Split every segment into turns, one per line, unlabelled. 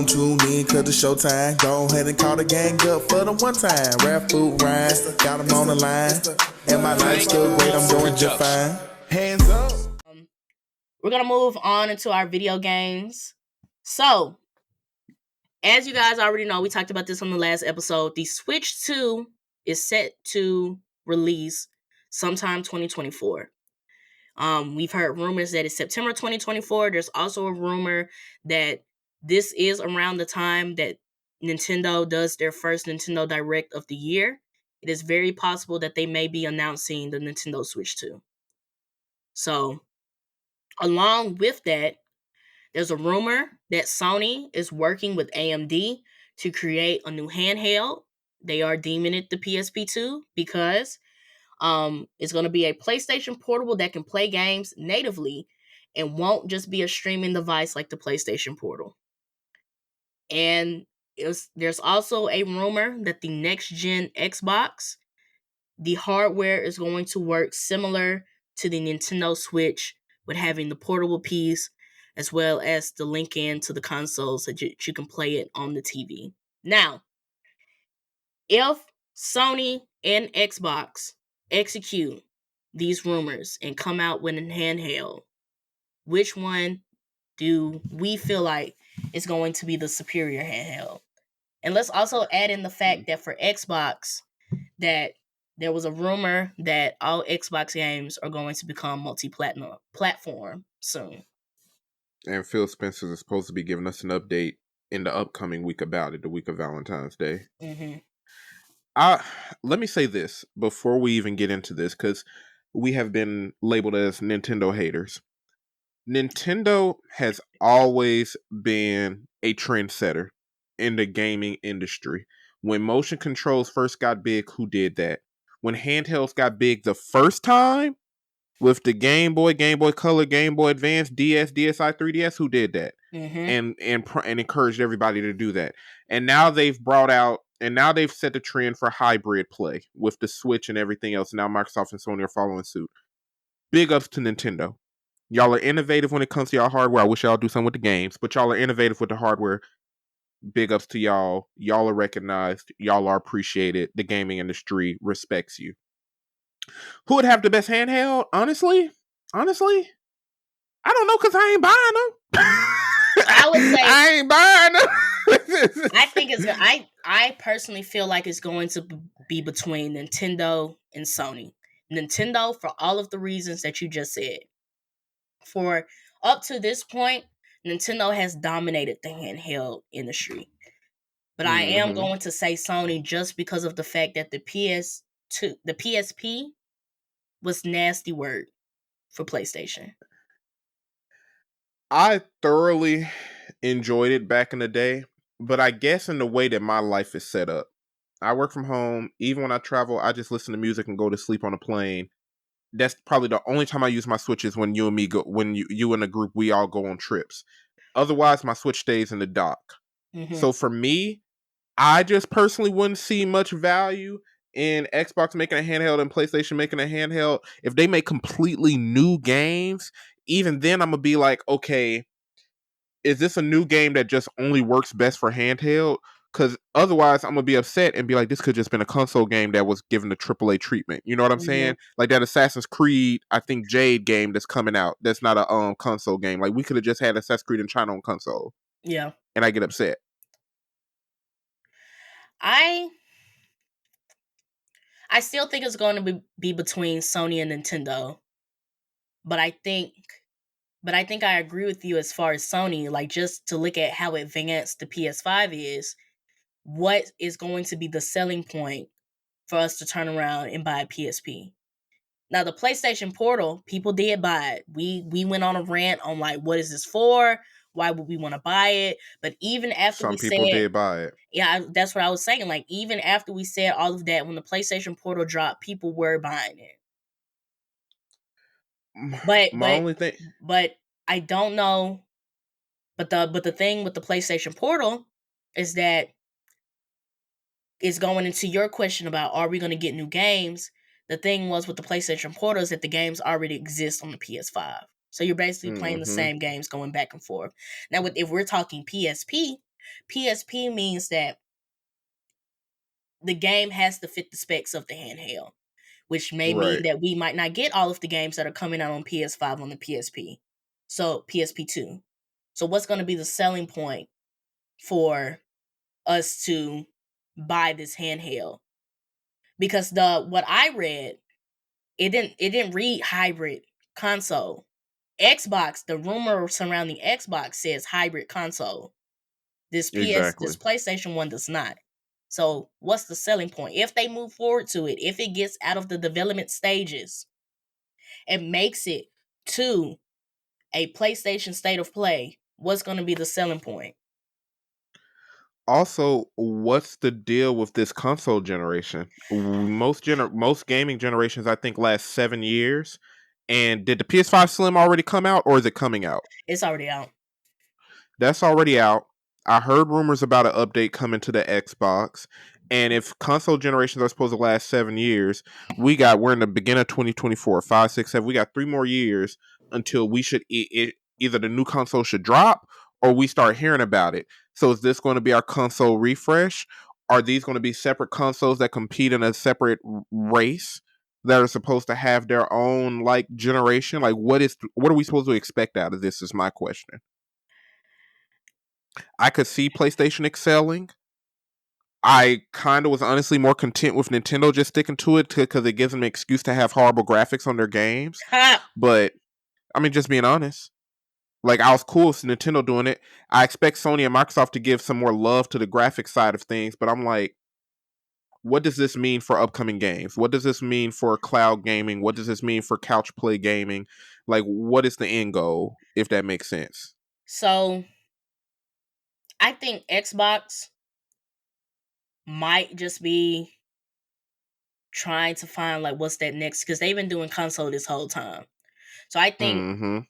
gon' tune in cause it's showtime. Go ahead and call the gang up for the one time. Rap, Phoop, Ryun, got them on the line. And my life's still great, I'm doing just fine. Hands up.
We're gonna move on into our video games. So, as you guys already know, we talked about this on the last episode. The Switch 2 is set to release sometime 2024. We've heard rumors that it's September 2024. There's also a rumor that this is around the time that Nintendo does their first Nintendo Direct of the year. It is very possible that they may be announcing the Nintendo Switch 2. So, along with that, there's a rumor that Sony is working with AMD to create a new handheld. They are deeming it the PSP2 because it's going to be a PlayStation Portable that can play games natively and won't just be a streaming device like the PlayStation Portal. And there's also a rumor that the next-gen Xbox, the hardware is going to work similar to the Nintendo Switch with having the portable piece as well as the link in to the consoles so that you can play it on the TV. Now, if Sony and Xbox execute these rumors and come out with a handheld, which one do we feel like is going to be the superior handheld? And let's also add in the fact that for Xbox, that there was a rumor that all Xbox games are going to become multi-platform soon.
And Phil Spencer is supposed to be giving us an update in the upcoming week about it, the week of Valentine's Day.
Mm-hmm.
Let me say this before we even get into this, because we have been labeled as Nintendo haters. Nintendo has always been a trendsetter in the gaming industry. When motion controls first got big, who did that? When handhelds got big the first time, with the Game Boy, Game Boy Color, Game Boy Advance, DS, DSi, 3DS, who did that?
Mm-hmm.
And encouraged everybody to do that. And now they've brought out, and now they've set the trend for hybrid play with the Switch and everything else. Now Microsoft and Sony are following suit. Big ups to Nintendo. Y'all are innovative when it comes to y'all hardware. I wish y'all do something with the games, but y'all are innovative with the hardware. Big ups to y'all. Y'all are recognized. Y'all are appreciated. The gaming industry respects you. Who would have the best handheld? Honestly, I don't know because I ain't buying them.
I would say
I ain't buying them.
I think it's. I personally feel like it's going to be between Nintendo and Sony. Nintendo for all of the reasons that you just said. For up to this point, Nintendo has dominated the handheld industry. But I am going to say Sony just because of the fact that the PSP was nasty word for PlayStation.
I thoroughly enjoyed it back in the day, but I guess in the way that my life is set up, I work from home. Even when I travel, I just listen to music and go to sleep on a plane. That's probably the only time I use my Switch is when you and me go, when you and a group, we all go on trips. Otherwise, my Switch stays in the dock.
Mm-hmm.
So for me, I just personally wouldn't see much value in Xbox making a handheld and PlayStation making a handheld. If they make completely new games, even then I'm going to be like, okay, is this a new game that just only works best for handheld? Because otherwise I'm going to be upset and be like, this could just been a console game that was given the AAA treatment. You know what I'm saying? Like that Assassin's Creed, I think Jade game that's coming out. That's not a console game. Like we could have just had Assassin's Creed in China on console.
Yeah.
And I get upset.
I still think it's going to be between Sony and Nintendo. But I think I agree with you as far as Sony, like just to look at how advanced the PS5 is, what is going to be the selling point for us to turn around and buy a PSP? Now, the PlayStation Portal, people did buy it. We went on a rant on like, what is this for? Why would we want to buy it? But even after
some people did buy it.
Yeah, that's what I was saying. Like, even after we said all of that, when the PlayStation Portal dropped, people were buying it. But I don't know. But the thing with the PlayStation Portal is that it's going into your question about are we going to get new games? The thing was with the PlayStation Portal is that the games already exist on the PS5. So you're basically playing the same games going back and forth. Now, if we're talking PSP, PSP means that the game has to fit the specs of the handheld, which may mean
Right.
that we might not get all of the games that are coming out on PS5 on the PSP. So PSP2. So what's going to be the selling point for us to buy this handheld? Because what I read, it didn't read hybrid console. Xbox, the rumor surrounding Xbox says hybrid console. This
Exactly.
PlayStation 1 does not. So what's the selling point? If they move forward to it, if it gets out of the development stages and makes it to a PlayStation State of Play, what's going to be the selling point?
Also, what's the deal with this console generation? Most gaming generations, I think, last 7 years. And did the PS5 Slim already come out, or is it coming out?
It's already out.
That's already out. I heard rumors about an update coming to the Xbox. And if console generations are supposed to last 7 years, we're in the beginning of 2024, 5, 6, 7. We got 3 more years until we should either the new console should drop or we start hearing about it. So is this going to be our console refresh? Are these going to be separate consoles that compete in a separate race that are supposed to have their own like generation? Like what are we supposed to expect out of this is my question. I could see PlayStation excelling. I kind of was honestly more content with Nintendo just sticking to it because it gives them an excuse to have horrible graphics on their games. But, I mean, just being honest. Like, I was cool with Nintendo doing it. I expect Sony and Microsoft to give some more love to the graphics side of things. But I'm like, what does this mean for upcoming games? What does this mean for cloud gaming? What does this mean for couch play gaming? Like, what is the end goal, if that makes sense?
So, I think Xbox might just be trying to find like what's that next, because they've been doing console this whole time. So I think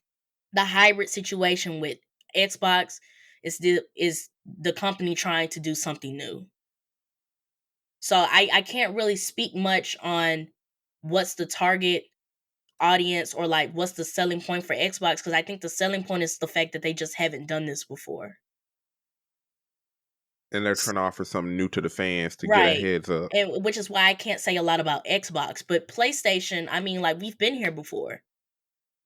the hybrid situation with Xbox is the company trying to do something new. So I can't really speak much on what's the target audience or like what's the selling point for Xbox, because I think the selling point is the fact that they just haven't done this before.
And they're trying to offer something new to the fans to get a
Right.
heads up.
And which is why I can't say a lot about Xbox. But PlayStation, I mean, like, we've been here before.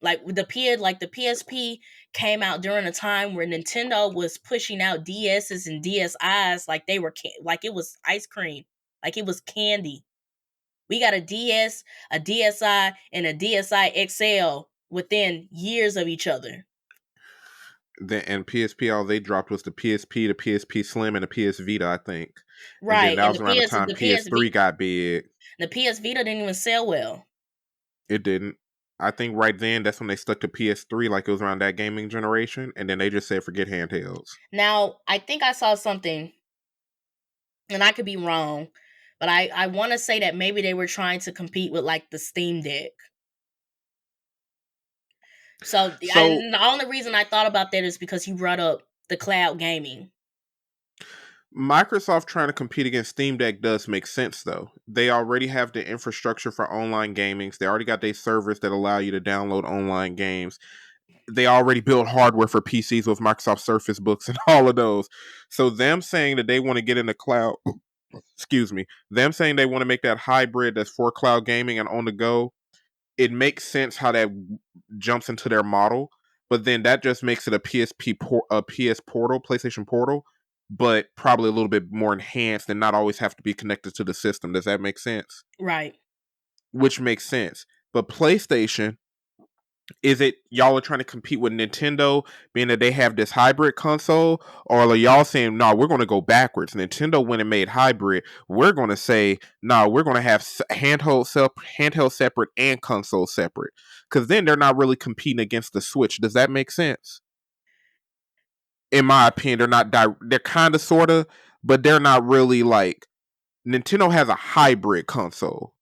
Like the PSP came out during a time where Nintendo was pushing out DSs and DSIs like they were like it was ice cream, like it was candy. We got a DS, a DSi, and a DSi XL within years of each other.
And PSP, all they dropped was the PSP, the PSP Slim, and the PS Vita, I think. And then
Right,
that
and
was around the time PS3 got big.
the PS Vita didn't even sell well.
It didn't. I think right then, that's when they stuck to PS3, like it was around that gaming generation, and then they just said, forget handhelds.
Now, I think I saw something, and I could be wrong, but I want to say that maybe they were trying to compete with, like, the Steam Deck. So the only reason I thought about that is because you brought up the cloud gaming.
Microsoft trying to compete against Steam Deck does make sense, though. They already have the infrastructure for online gaming. They already got their servers that allow you to download online games. They already built hardware for PCs with Microsoft Surface Books and all of those. So them saying that they want to get in the cloud, them saying they want to make that hybrid that's for cloud gaming and on the go, it makes sense how that jumps into their model. But then that just makes it a PS Portal, PlayStation Portal, but probably a little bit more enhanced and not always have to be connected to the system. Does that make sense?
Right.
Which makes sense. But PlayStation, is it y'all are trying to compete with Nintendo, being that they have this hybrid console, or are y'all saying, no, we're going to go backwards? Nintendo went and made hybrid. We're going to say, no, we're going to have handheld separate and console separate. Because then they're not really competing against the Switch. Does that make sense? In my opinion, they're not. They're kind of, sort of, but they're not really like. Nintendo has a hybrid console.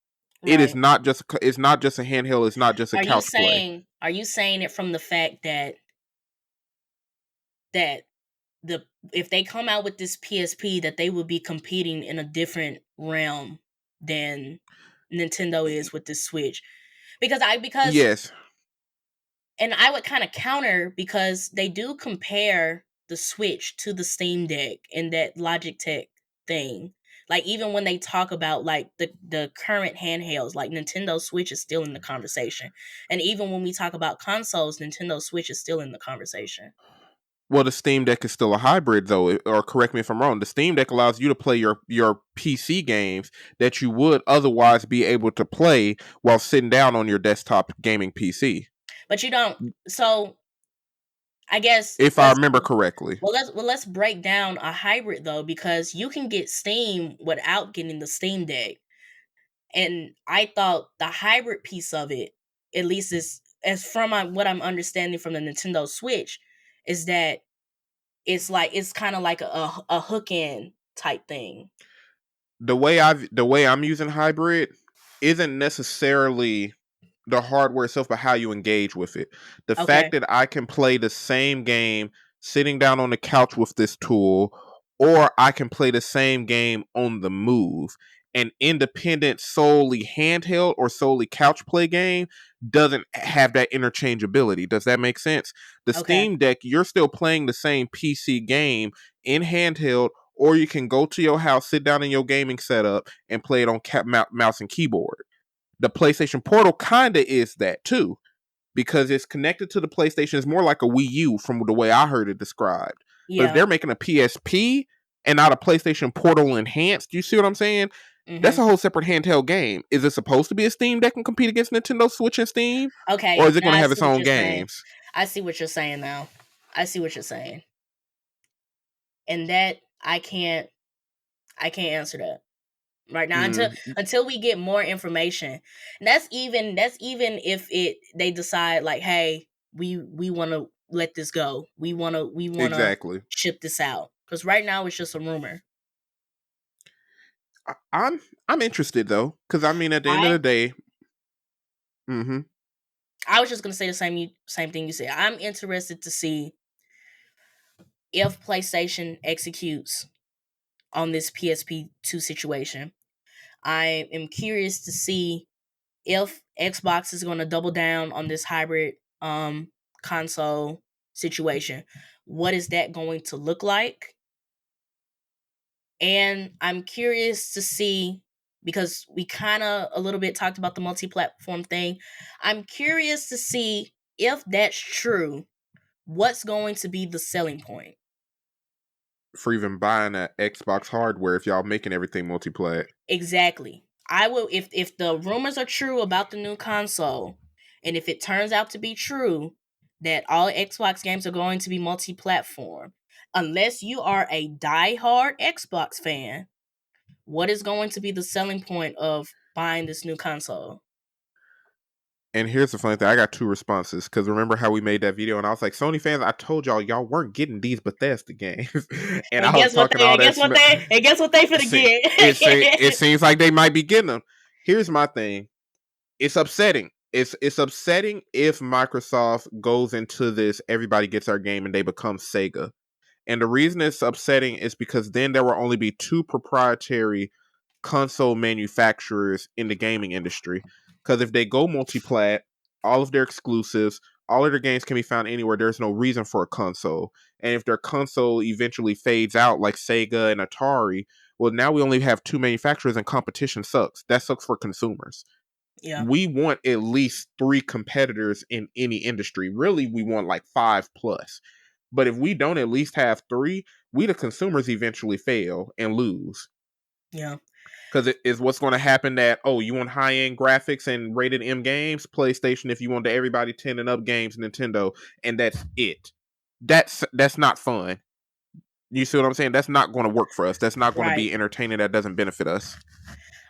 It is not just. It's not just a handheld. It's not just a couch play.
Are you saying it from the fact that if they come out with this PSP, that they would be competing in a different realm than Nintendo is with the Switch? Because
yes,
and I would kind of counter, because they do compare the Switch to the Steam Deck and that Logitech thing. Like, even when they talk about like the current handhelds, like Nintendo Switch is still in the conversation. And even when we talk about consoles, Nintendo Switch is still in the conversation.
Well, the Steam Deck is still a hybrid, though. Or correct me if I'm wrong. The Steam Deck allows you to play your PC games that you would otherwise be able to play while sitting down on your desktop gaming PC.
But you don't. So I guess
If I remember correctly.
let's break down a hybrid though, because you can get Steam without getting the Steam Deck. And I thought the hybrid piece of it, at least is as from what I'm understanding from the Nintendo Switch, is that it's kind of like a hook in type thing.
The way I'm using hybrid isn't necessarily the hardware itself, but how you engage with it. The fact that I can play the same game sitting down on the couch with this tool, or I can play the same game on the move. An independent, solely handheld or solely couch play game doesn't have that interchangeability. Does that make sense? The Steam Deck, you're still playing the same PC game in handheld, or you can go to your house, sit down in your gaming setup, and play it on mouse and keyboard. The PlayStation Portal kind of is that too, because it's connected to the PlayStation. It's more like a Wii U from the way I heard it described.
Yeah.
But if they're making a PSP and not a PlayStation Portal enhanced, you see what I'm saying? Mm-hmm. That's a whole separate handheld game. Is it supposed to be a Steam Deck and compete against Nintendo Switch and Steam?
Okay.
Or is it going to have its own games?
I see what you're saying now. I see what you're saying. And that I can't answer that right now until we get more information. And that's even if they decide like, hey, we want to let this go. We want to
exactly
ship this out, because right now it's just a rumor.
I'm interested though, because I mean at the end of the day,
I was just gonna say the same thing you said. I'm interested to see if PlayStation executes on this PSP 2 situation. I am curious to see if Xbox is going to double down on this hybrid console situation. What is that going to look like? And I'm curious to see, because we kind of a little bit talked about the multi-platform thing. I'm curious to see if that's true. What's going to be the selling point
for even buying an Xbox hardware if y'all making everything multiplayer?
Exactly. I will, if the rumors are true about the new console, and if it turns out to be true that all Xbox games are going to be multi-platform, unless you are a die-hard Xbox fan, what is going to be the selling point of buying this new console?
And here's the funny thing. I got two responses, because remember how we made that video and I was like, Sony fans, I told y'all weren't getting these Bethesda games. and I was talking all that smack.
And guess what they finna get?
It seems like they might be getting them. Here's my thing. It's upsetting. It's upsetting if Microsoft goes into this, everybody gets our game, and they become Sega. And the reason it's upsetting is because then there will only be two proprietary console manufacturers in the gaming industry. Because if they go multi-plat, all of their exclusives, all of their games can be found anywhere. There's no reason for a console. And if their console eventually fades out like Sega and Atari, well, now we only have two manufacturers and competition sucks. That sucks for consumers.
Yeah.
We want at least three competitors in any industry. Really, we want like 5+. But if we don't at least have three, we the consumers eventually fail and lose.
Yeah.
Because it is what's going to happen that, you want high-end graphics and rated M games, PlayStation. If you want everybody 10 and up games, Nintendo, and that's it. That's not fun. You see what I'm saying? That's not going to work for us. That's not going to be entertaining. That doesn't benefit us.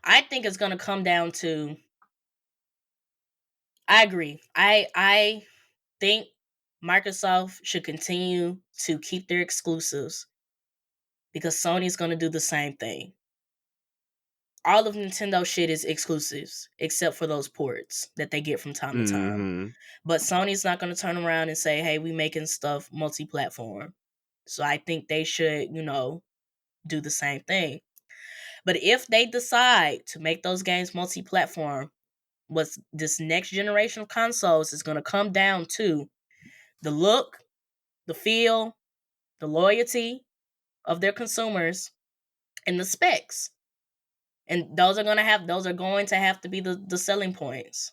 I think it's going to come down to, I agree. I think Microsoft should continue to keep their exclusives, because Sony's going to do the same thing. All of Nintendo shit is exclusives, except for those ports that they get from time to time. But Sony's not going to turn around and say, hey, we making stuff multi-platform. So I think they should, do the same thing. But if they decide to make those games multi-platform, what's this next generation of consoles is going to come down to the look, the feel, the loyalty of their consumers, and the specs. And those are going to have to be the selling points.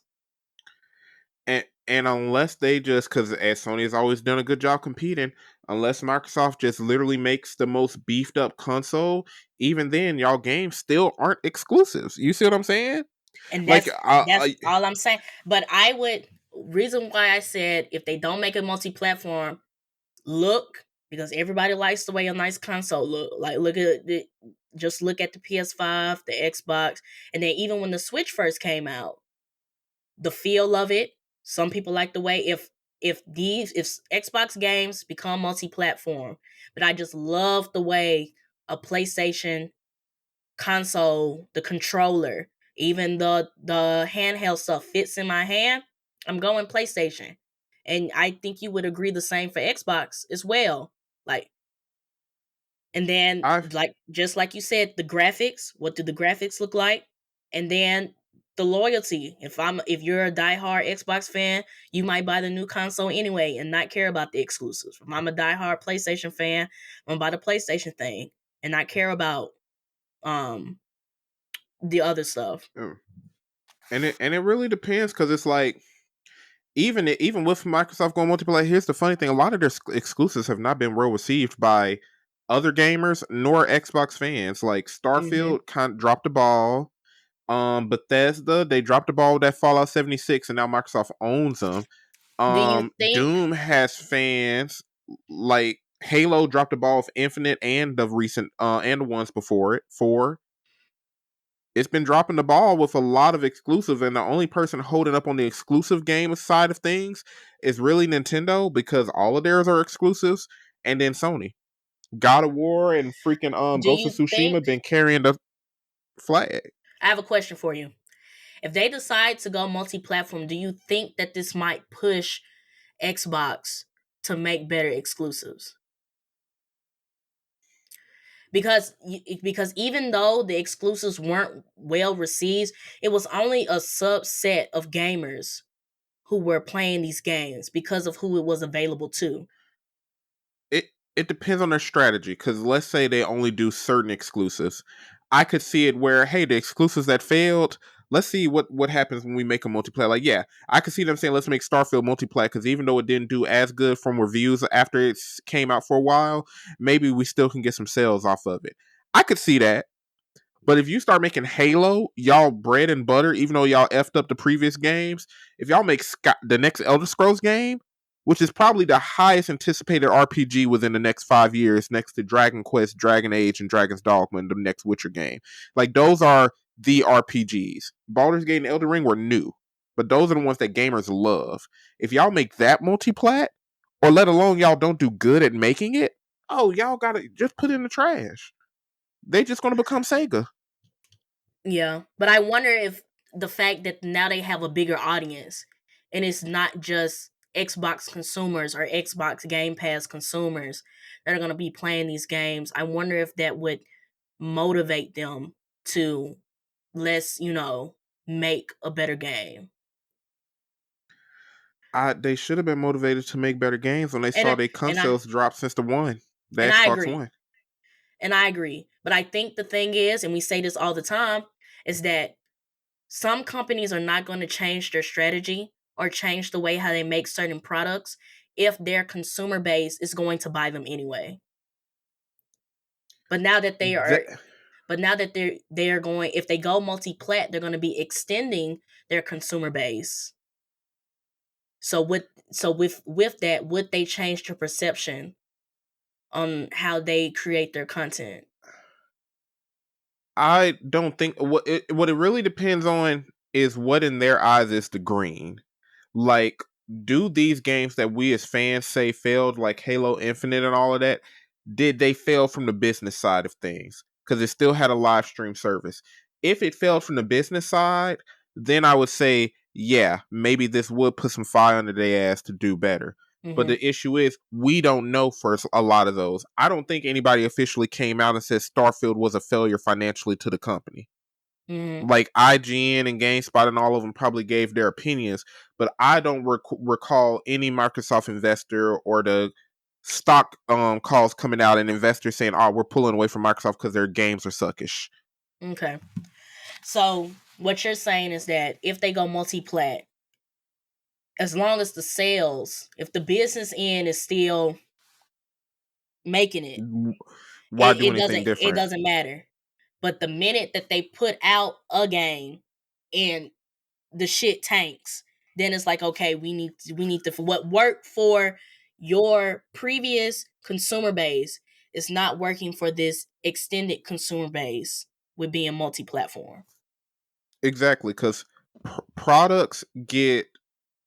And unless they just, because as Sony has always done a good job competing, unless Microsoft just literally makes the most beefed up console, even then y'all games still aren't exclusives. You see what I'm saying?
And
Like
that's all I'm saying. But I would, reason why I said if they don't make a multi-platform, look, because everybody likes the way a nice console look. Like just look at the PS5, the Xbox, and then even when the Switch first came out, the feel of it. Some people like the way if Xbox games become multi-platform, but I just love the way a PlayStation console, the controller, even the handheld stuff fits in my hand. I'm going PlayStation. And I think you would agree the same for Xbox as well. Like, and then
I've
like just like you said, the graphics, what do the graphics look like? And then the loyalty. If you're a diehard Xbox fan, you might buy the new console anyway and not care about the exclusives. If I'm a diehard PlayStation fan, I'm gonna buy the PlayStation thing and not care about the other stuff.
and it really depends, because it's like even with Microsoft going multiplayer, here's the funny thing: a lot of their exclusives have not been well received by other gamers nor Xbox fans. Like Starfield kind of dropped the ball. Bethesda, they dropped the ball with that Fallout 76, and now Microsoft owns them.
Do you think
Doom has fans. Like Halo dropped the ball with Infinite and the recent and the ones before it. 4. It's been dropping the ball with a lot of exclusives, and the only person holding up on the exclusive game side of things is really Nintendo, because all of theirs are exclusives, and then Sony. God of War and freaking
do
Ghost of
you think
Tsushima been carrying the flag.
I have a question for you. If they decide to go multi-platform, do you think that this might push Xbox to make better exclusives? Because even though the exclusives weren't well received, it was only a subset of gamers who were playing these games because of who it was available to.
It depends on their strategy, because let's say they only do certain exclusives. I could see it where, hey, the exclusives that failed, let's see what happens when we make a multiplayer. Like, yeah, I could see them saying, let's make Starfield multiplayer, because even though it didn't do as good from reviews after it came out for a while, maybe we still can get some sales off of it. I could see that. But if you start making Halo, y'all bread and butter, even though y'all effed up the previous games, if y'all make the next Elder Scrolls game, which is probably the highest anticipated RPG within the next 5 years, next to Dragon Quest, Dragon Age, and Dragon's Dogma, and the next Witcher game. Like, those are the RPGs. Baldur's Gate and Elden Ring were new, but those are the ones that gamers love. If y'all make that multiplat, or let alone y'all don't do good at making it, oh, y'all gotta just put it in the trash. They just gonna become Sega.
Yeah, but I wonder if the fact that now they have a bigger audience and it's not just Xbox consumers or Xbox Game Pass consumers that are going to be playing these games, I wonder if that would motivate them to make a better game.
They should have been motivated to make better games when they saw their consoles drop since the
I
Xbox
agree.
One.
And I agree. But I think the thing is, and we say this all the time, is that some companies are not going to change their strategy or change the way how they make certain products if their consumer base is going to buy them anyway. But now that they are going, if they go multi-plat, they're going to be extending their consumer base. So with that, would they change their perception on how they create their content?
I don't think what it really depends on is what in their eyes is the green. Like, do these games that we as fans say failed, like Halo Infinite and all of that, did they fail from the business side of things? Because it still had a live stream service. If it failed from the business side, then I would say, yeah, maybe this would put some fire under their ass to do better.
Mm-hmm.
But the issue is, we don't know for a lot of those. I don't think anybody officially came out and said Starfield was a failure financially to the company.
Mm-hmm.
Like IGN and GameSpot and all of them probably gave their opinions, but I don't recall any Microsoft investor or the stock calls coming out and investors saying, "Oh, we're pulling away from Microsoft because their games are suckish."
Okay. So what you're saying is that if they go multi-plat, as long as the sales, if the business end is still making it,
Why do anything
it
different?
doesn't matter. But the minute that they put out a game and the shit tanks, then it's like, okay, we need to what worked for your previous consumer base is not working for this extended consumer base with being multi-platform.
Exactly, because products get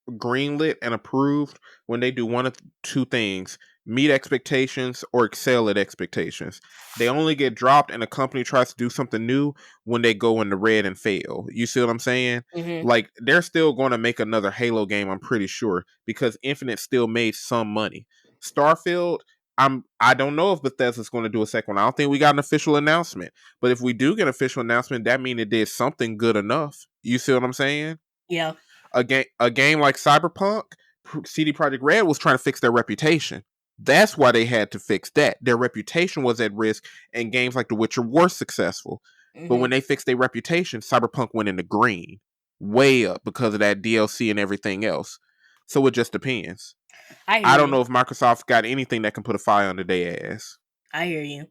greenlit and approved when they do one of two things: meet expectations or excel at expectations. They only get dropped and a company tries to do something new when they go in the red and fail. You see what I'm saying?
Mm-hmm.
Like, they're still going to make another Halo game, I'm pretty sure, because Infinite still made some money. Starfield, I don't know if Bethesda's going to do a second one. I don't think we got an official announcement. But if we do get an official announcement, that means it did something good enough. You see what I'm saying?
Yeah.
A game like Cyberpunk, CD Projekt Red was trying to fix their reputation. That's why they had to fix that. Their reputation was at risk, and games like The Witcher were successful.
Mm-hmm.
But when they fixed their reputation, Cyberpunk went into green, way up because of that DLC and everything else. So it just depends. I don't know if Microsoft's got anything that can put a fire under their ass.
I hear you.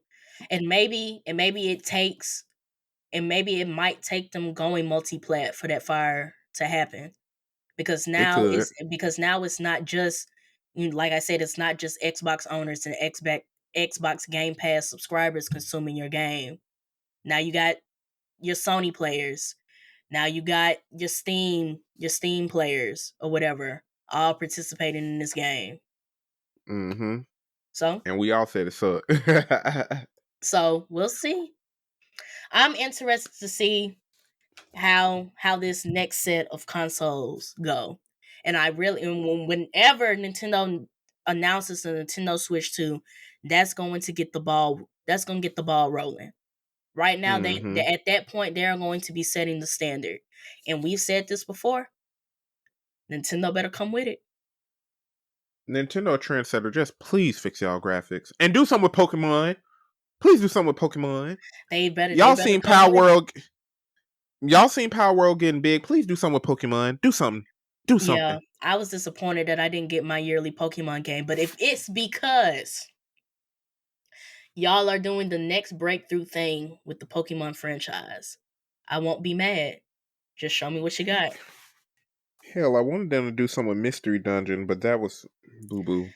And maybe it takes, and maybe it might take them going multi-plat for that fire to happen. Because now it's not just, like I said, it's not just Xbox owners and Xbox Game Pass subscribers consuming your game. Now you got your Sony players. Now you got your Steam players or whatever, all participating in this game.
Mm-hmm.
So,
and we all said it sucked.
So we'll see. I'm interested to see how this next set of consoles go. And I really, whenever Nintendo announces the Nintendo Switch 2, that's going to get the ball rolling. Right now, they at that point they're going to be setting the standard. And we've said this before. Nintendo better come with it.
Nintendo trendsetter, just please fix y'all graphics and do something with Pokemon. Please do something with Pokemon. Y'all seen Power World. Y'all seen Power World getting big. Please do something with Pokemon. Do something. Do something.
Yeah, I was disappointed that I didn't get my yearly Pokemon game, but if it's because y'all are doing the next breakthrough thing with the Pokemon franchise, I won't be mad. Just show me what you got.
Hell, I wanted them to do something with Mystery Dungeon, but that was boo-boo.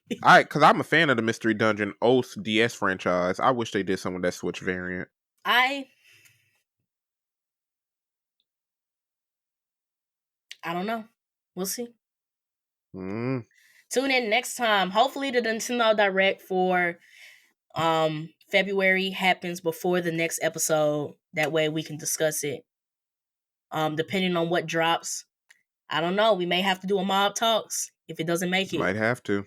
Because I'm a fan of the Mystery Dungeon Oath DS franchise. I wish they did some with that Switch variant.
I don't know. We'll see. Tune in next time. Hopefully the Nintendo Direct for February happens before the next episode. That way we can discuss it. Depending on what drops, I don't know. We may have to do a mob talks if it doesn't make it.
Might have to.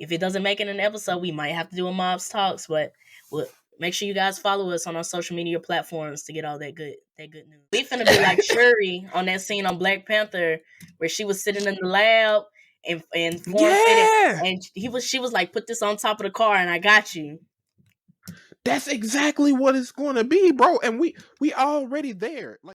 If it doesn't make it in an episode, we might have to do a mobs talks. But we'll make sure you guys follow us on our social media platforms to get all that good news. We finna be like Shuri on that scene on Black Panther where she was sitting in the lab and she was like, put this on top of the car and I got you.
That's exactly what it's going to be, bro. And we already there. Like.